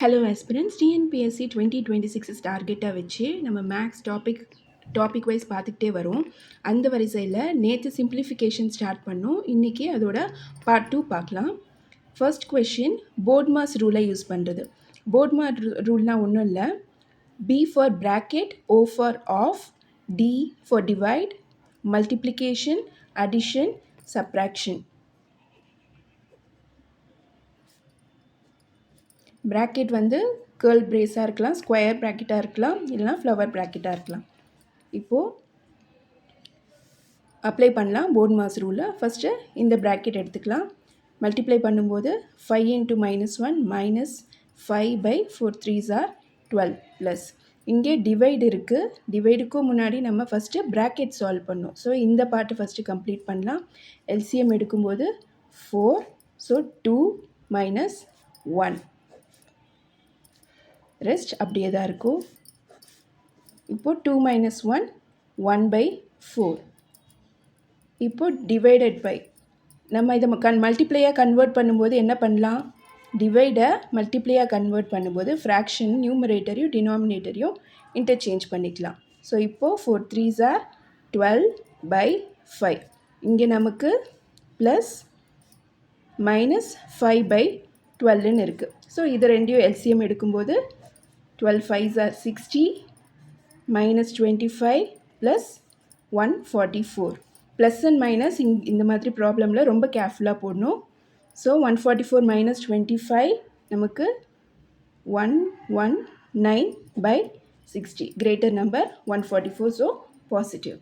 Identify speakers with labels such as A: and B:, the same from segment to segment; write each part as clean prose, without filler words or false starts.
A: Hello aspirants TNPSC 2026 டார்கெட்டாக வச்சு நம்ம maths topic wise பார்த்துக்கிட்டே வரோம். அந்த வரிசையில் நேற்று சிம்பிளிஃபிகேஷன் ஸ்டார்ட் பண்ணோம். இன்றைக்கி அதோட பார்ட் 2 பார்க்கலாம். ஃபர்ஸ்ட் கொஷின் போர்ட்மாஸ் ரூலை யூஸ் பண்ணுறது. போர்ட்மாஸ் ரூல்னால் ஒன்றும் இல்லை. B for bracket, O for of, D for divide, multiplication, addition, subtraction. Bracket வந்து கேர்ள் பிரேஸாக இருக்கலாம், ஸ்கொயர் ப்ராக்கெட்டாக இருக்கலாம், இல்லைனா ஃப்ளவர் ப்ராக்கெட்டாக இருக்கலாம். இப்போது அப்ளை பண்ணலாம் போர்ட்மாஸ் ரூலை. ஃபஸ்ட்டு இந்த ப்ராக்கெட் எடுத்துக்கலாம். மல்டிப்ளை பண்ணும்போது 5 × -1 -5/4 3s are 12 ப்ளஸ் இங்கே டிவைடு இருக்குது. டிவைடுக்கும் முன்னாடி நம்ம ஃபஸ்ட்டு ப்ராக்கெட் சால்வ் பண்ணோம். ஸோ இந்த பார்ட்டு ஃபஸ்ட்டு கம்ப்ளீட் பண்ணலாம். எல்சிஎம் எடுக்கும்போது 4, ஸோ 2 - 1 ரெஸ்ட் அப்படியே தான் இருக்கும். இப்போது 2 - 1 1/4. இப்போது டிவைடட் பை நம்ம இதை மல்டிப்ளையாக கன்வெர்ட் பண்ணும்போது என்ன பண்ணலாம்? டிவைடை மல்டிப்ளையாக கன்வெர்ட் பண்ணும்போது ஃப்ராக்ஷன் நியூமரேட்டரையும் டினாமினேட்டரையும் இன்டர்சேஞ்ச் பண்ணிக்கலாம். ஸோ இப்போது 4 3s are 12/5. இங்கே நமக்கு ப்ளஸ் -5/12ன்னு இருக்குது. ஸோ இது ரெண்டையும் எல்சிஎம் எடுக்கும்போது 12 5s are 60 -25 + 144. Plus and minus இந்த மாதிரி ப்ராப்ளமில் ரொம்ப கேர்ஃபுல்லாக போடணும். ஸோ 144 - 25 நமக்கு 119/60. Greater number 144, so positive.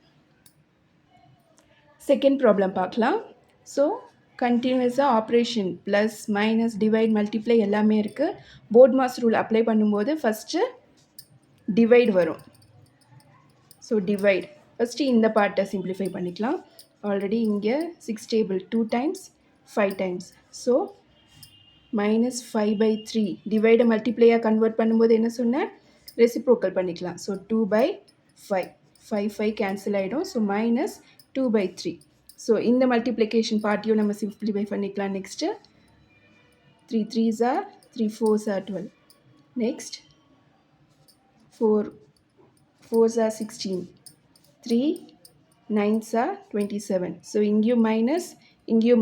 A: Second problem பார்க்கலாம். ஸோ கண்டினியூஸாக operation plus minus divide multiply எல்லாமே இருக்குது. போர்ட்மாஸ் ரூல் அப்ளை பண்ணும்போது ஃபஸ்ட்டு டிவைட் வரும். ஸோ டிவைட் ஃபஸ்ட்டு இந்த பார்ட்டை சிம்பிளிஃபை பண்ணிக்கலாம். ஆல்ரெடி இங்கே 6 டேபிள் 2 times 5 times. ஸோ -5/3 டிவைடை மல்டிப்ளையாக கன்வெர்ட் பண்ணும்போது என்ன சொன்னேன்? ரெசிப்ரோக்கல் பண்ணிக்கலாம். ஸோ 2/5 5 கேன்சல் ஆகிடும். ஸோ -2/3. ஸோ இந்த மல்டிப்ளிகேஷன் பார்ட்டியும் நம்ம சிம்பிளிஃபை பண்ணிக்கலாம். Next 3 3s are 3 4s are 12. Next 4 4s are 16. 3 9s are 27. So இங்கேயும்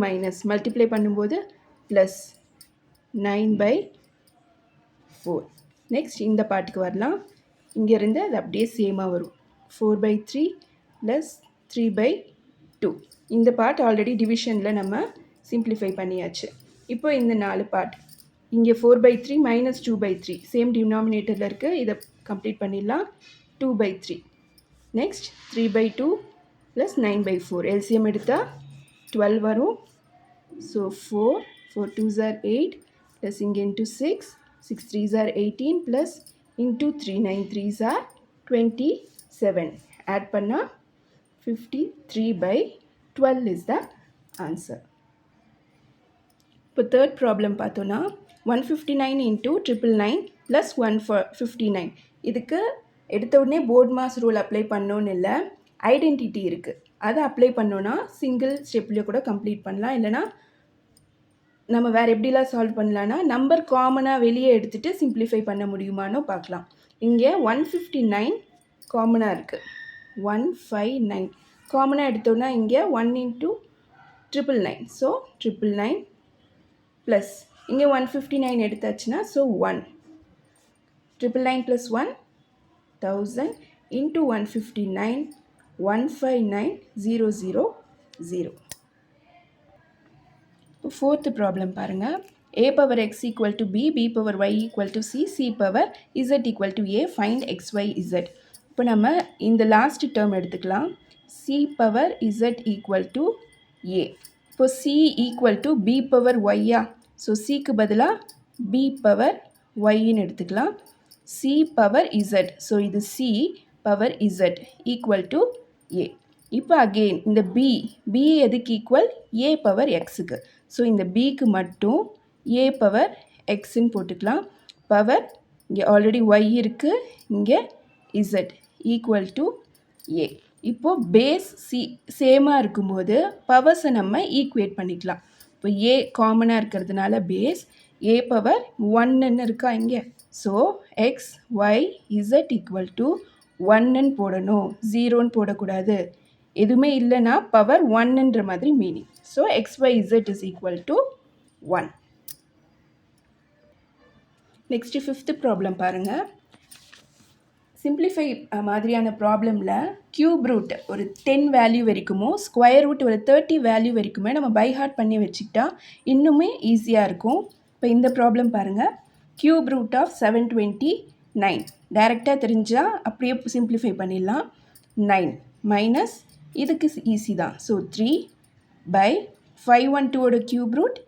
A: மைனஸ் மல்டிப்ளை பண்ணும்போது ப்ளஸ் 9/4. நெக்ஸ்ட் இந்த பார்ட்டுக்கு வரலாம். இங்கேருந்து அது அப்படியே சேமாக வரும். 4/3 ப்ளஸ் 3/2. இந்த பார்ட் ஆல்ரெடி டிவிஷனில் நம்ம சிம்பிளிஃபை பண்ணியாச்சு. இப்போ இந்த 4 பார்ட் இங்கே 4/3 -2/3 சேம் டினாமினேட்டரில் இருக்குது. இதை கம்ப்ளீட் பண்ணிடலாம். 2/3. Next 3/2 plus 9/4. எல்சிஎம் எடுத்தால் 12 வரும். ஸோ 4 2s are 8 ப்ளஸ் இங்கே into 6 3s are 18 plus into 3 9 3s are 27. Add பண்ணால் 53/12 is the answer. இப்போ தேர்ட் ப்ராப்ளம் பார்த்தோன்னா 159 × 999 + 159. இதுக்கு எடுத்த உடனே போர்ட்மாஸ் ரூல் அப்ளை பண்ணோன்னு இல்லை, ஐடென்டிட்டி இருக்குது. அதை அப்ளை பண்ணோன்னா சிங்கிள் ஸ்டெப்லேயே கூட கம்ப்ளீட் பண்ணலாம். இல்லைனா நம்ம வேறு எப்படிலாம் சால்வ் பண்ணலான்னா நம்பர் காமனாக வெளியே எடுத்துகிட்டு சிம்பிளிஃபை பண்ண முடியுமான்னு பார்க்கலாம். இங்கே 159 காமனாக இருக்குது. 159 காமனாக எடுத்தோன்னா இங்கே 1 × 999. ஸோ 999 ப்ளஸ் இங்கே 159 எடுத்தாச்சுன்னா ஸோ 1 999 + 1 1000 × 159 159,000. ஃபோர்த்து ப்ராப்ளம் பாருங்கள். a power x = b, b power y = c, c power z = a, find x, y, z. இப்போ நம்ம இந்த லாஸ்ட் டேர்ம் எடுத்துக்கலாம். c power z = a. இப்போ c = b power y-ஆ? ஸோ cக்கு பதிலாக b power y-ன்னு எடுத்துக்கலாம். c power z. So இது c power z = a. இப்போ again இந்த b எதுக்கு ஈக்குவல்? a power x-க்கு. ஸோ இந்த bக்கு மட்டும் a power x-ன்னு போட்டுக்கலாம். பவர் இங்கே ஆல்ரெடி y இருக்குது, இங்கே z = a. இப்போது பேஸ் சேமாக இருக்கும்போது பவர்ஸை நம்ம ஈக்குவேட் பண்ணிக்கலாம். இப்போ a காமனாக இருக்கிறதுனால பேஸ், ஏ பவர் ஒன்னுன்னு இருக்கா இங்கே. So x y z equal to ஒன்னுன்னு போடணும், ஜீரோன்னு போடக்கூடாது. எதுவுமே இல்லைன்னா பவர் ஒன்னுன்ற மாதிரி meaning. So x y z is equal to 1. Next 5th problem பாருங்கள். சிம்பிளிஃபை மாதிரியான ப்ராப்ளமில் கியூப் ரூட் ஒரு 10 வேல்யூ வரைக்குமோ, ஸ்கொயர் ரூட் ஒரு 30 வேல்யூ வரைக்குமே நம்ம பை ஹார்ட் பண்ணி வச்சுக்கிட்டா இன்னுமே ஈஸியாக இருக்கும். இப்போ இந்த ப்ராப்ளம் பாருங்கள். கியூப் ரூட் ஆஃப் 729 டைரெக்டாக தெரிஞ்சால் அப்படியே சிம்பிளிஃபை பண்ணிடலாம். 9 மைனஸ் இதுக்கு ஈஸி தான். ஸோ 3 பை 512ஓட கியூப் ரூட்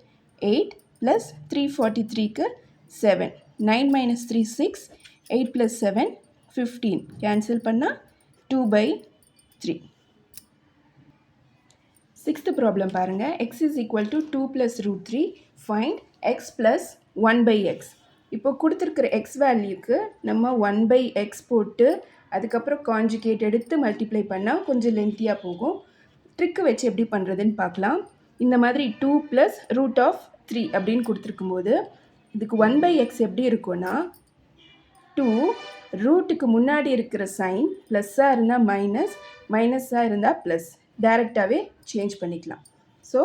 A: 8 ப்ளஸ் 343க்கு 7. 9 minus 3 6, 8 plus 7 15. Cancel பண்ணா 2 by 3. 6th problem பாருங்க. X is equal to 2 plus root 3. Find X plus 1 by X. இப்போ கொடுத்திருக்கிற X வேல்யூக்கு நம்ம 1 by X போட்டு அதுக்கப்புறம் கான்ஜுகேட் எடுத்து மல்டிப்ளை பண்ணால் கொஞ்சம் லென்த்தியாக போகும். ட்ரிக்கு வச்சு எப்படி பண்ணுறதுன்னு பார்க்கலாம். இந்த மாதிரி 2 plus root of 3 அப்படின்னு கொடுத்துருக்கும் போது இதுக்கு 1 by x எப்படி இருக்கும்னா 2 ரூட்டுக்கு முன்னாடி இருக்கிற சைன் ப்ளஸ்ஸாக இருந்தால் மைனஸ், மைனஸாக இருந்தால் ப்ளஸ், டைரெக்டாகவே சேஞ்ச் பண்ணிக்கலாம். So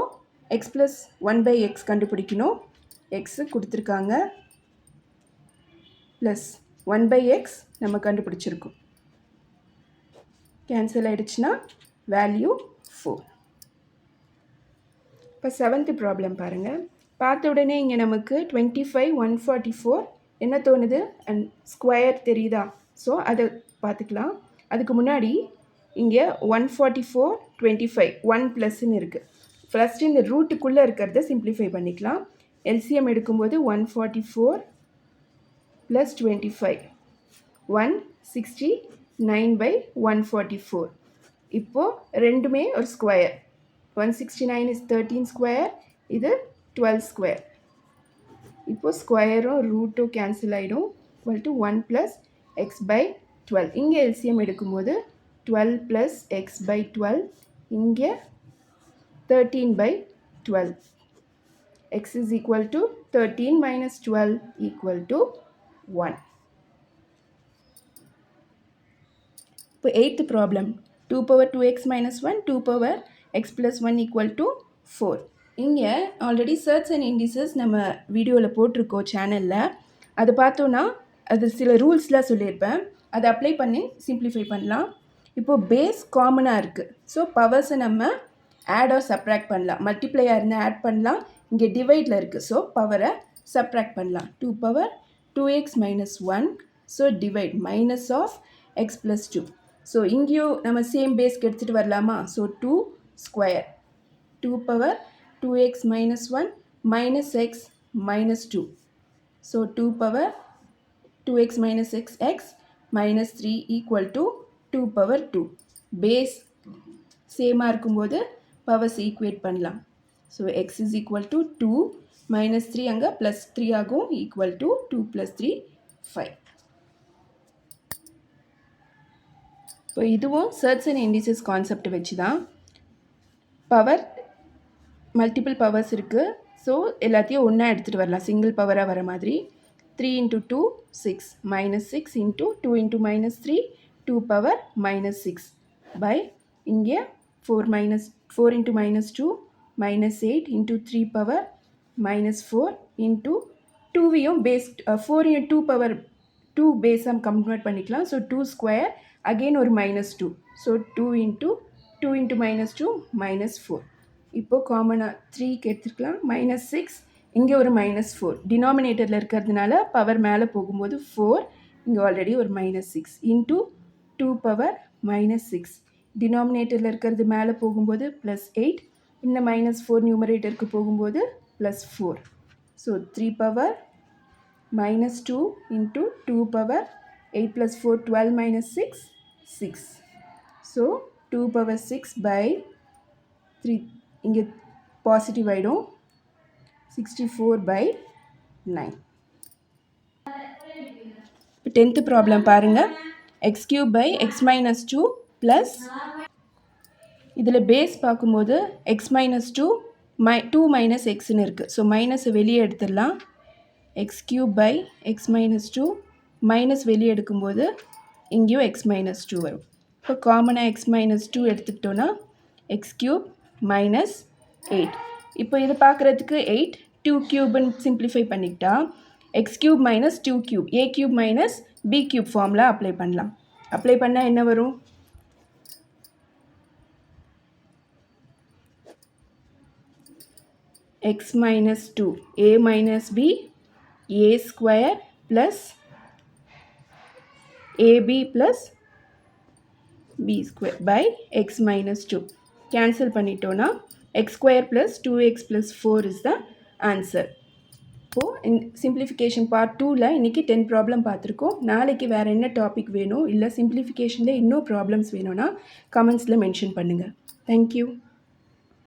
A: X plus 1 by x கண்டுபிடிக்கணும். எக்ஸு கொடுத்துருக்காங்க ப்ளஸ் 1 by x நம்ம கண்டுபிடிச்சிருக்கோம். கேன்சல் ஆகிடுச்சுன்னா வேல்யூ 4. இப்போ 7th ப்ராப்ளம் பாருங்கள். பார்த்த உடனே இங்கே நமக்கு 25 144 என்ன தோணுது, அண்ட் ஸ்கொயர் தெரியுதா? ஸோ அதை பார்த்துக்கலாம். அதுக்கு முன்னாடி இங்கே 144 25 1 ப்ளஸ்ன்னு இருக்குது. ஃபஸ்ட்டு இந்த ரூட்டுக்குள்ளே இருக்கிறத சிம்பிளிஃபை பண்ணிக்கலாம். எல்சிஎம் எடுக்கும்போது 144 ப்ளஸ் 25 169 by 144. இப்போது ரெண்டுமே ஒரு ஸ்கொயர். 169 is 13 ஸ்கொயர், இது 12 ஸ்கொயர். இப்போது ஸ்கொயரும் ரூட்டும் கேன்சல் ஆகிடும். Equal to 1 plus x by 12. இங்கே எல்சிஎம் எடுக்கும்போது 12 ப்ளஸ் எக்ஸ் பை 12, இங்கே 13 by 12. X is equal to 13 minus 12 equal to 1. இப்போ 8th problem 2 power 2x minus 1 2 power x plus 1 equal to 4. இங்கே ஆல்ரெடி சர்ட்ஸ் அண்ட் இண்டிசஸ் நம்ம வீடியோவில் போட்டிருக்கோம் சேனலில். அது பார்த்தோன்னா அது சில ரூல்ஸ்லாம் சொல்லியிருப்பேன், அதை அப்ளை பண்ணி சிம்பிளிஃபை பண்ணலாம். இப்போது பேஸ் காமனாக இருக்குது. ஸோ பவர்ஸை நம்ம ஆட் ஆர் சப்ராக்ட் பண்ணலாம். மல்டிப்ளையாக இருந்தால் ஆட் பண்ணலாம், இங்கே டிவைடில் இருக்குது. ஸோ பவரை சப்ராக்ட் பண்ணலாம். 2 power 2x minus 1. So divide minus of x plus 2. So இங்கேயும் நம்ம சேம் பேஸ்க்கு எடுத்துகிட்டு வரலாமா? So 2 square 2 power 2x minus 1 minus x minus 2. So 2 power 2x minus x minus 3 equal to 2 power 2. Base சேமாக இருக்கும்போது powers equate பண்ணலாம். So x is equal to 2 minus 3 அங்கே plus 3 ஆகும், equal to 2 plus 3 5. இப்போ இதுவும் சர்ட்ஸ் அண்ட் இண்டிசஸ் கான்செப்ட் வச்சு தான். Power multiple powers இருக்குது. ஸோ எல்லாத்தையும் ஒன்றா எடுத்துகிட்டு வரலாம், சிங்கிள் பவராக வர மாதிரி. 3 into 2 6 minus 6 into 2 into minus 3 2 power minus 6 by இங்கே 4 into minus 2 minus 8 into 3 power minus 4 into 2வையும் பேஸ் 4 2 power 2 பேஸாக கன்வெர்ட் பண்ணிக்கலாம். ஸோ 2 ஸ்கொயர் அகெயின் ஒரு minus 2. So 2 into minus 2 minus 4. இப்போது காமனாக 3க்கு எடுத்துக்கலாம். minus 6 இங்கே ஒரு minus 4 டினாமினேட்டரில் இருக்கிறதுனால பவர் மேலே போகும்போது 4, இங்கே ஆல்ரெடி ஒரு minus 6 into 2 power minus 6 டினாமினேட்டரில் இருக்கிறது மேலே போகும்போது ப்ளஸ் 8, இந்த minus 4 நியூமரேட்டருக்கு போகும்போது plus 4. So 3 power minus 2 into 2 power 8 plus 4 12 minus 6 6. So 2 power 6 by 3 இங்கே பாசிட்டிவ் ஆகிடும். 64 by 9. இப்போ 10th ப்ராப்ளம் பாருங்கள். X cube by x minus 2 plus இதில் பேஸ் பார்க்கும்போது எக்ஸ் மைனஸ் 2 2 மைனஸ் எக்ஸ்ன்னு இருக்குது. ஸோ மைனஸை வெளியே எடுத்துடலாம். X cube by x minus two minus வெளியே எடுக்கும்போது இங்கேயும் எக்ஸ் மைனஸ் டூ வரும். இப்போ காமனாக எக்ஸ் மைனஸ் டூ எடுத்துக்கிட்டோன்னா எக்ஸ் கியூப் மைனஸ் 8. இப்போ இது பார்க்குறதுக்கு 8 2 கியூப்னு சிம்பிளிஃபை பண்ணிக்கிட்டா x cube minus 2 cube a cube minus b cube formula apply பண்ணலாம். அப்ளை பண்ணால் என்ன வரும்? X minus 2 a minus b a square plus a b plus b square by x minus 2. Cancel பண்ணிட்டோன்னா x square plus 2x plus 4 is the answer. இப்போது simplification part 2ல இன்றைக்கி 10 problem பார்த்துருக்கோம். நாளைக்கு வேறு என்ன டாபிக் வேணும் இல்லை simplificationல இன்னும் ப்ராப்ளம்ஸ் வேணும்னா கமெண்ட்ஸில் மென்ஷன் பண்ணுங்கள். தேங்க்யூ.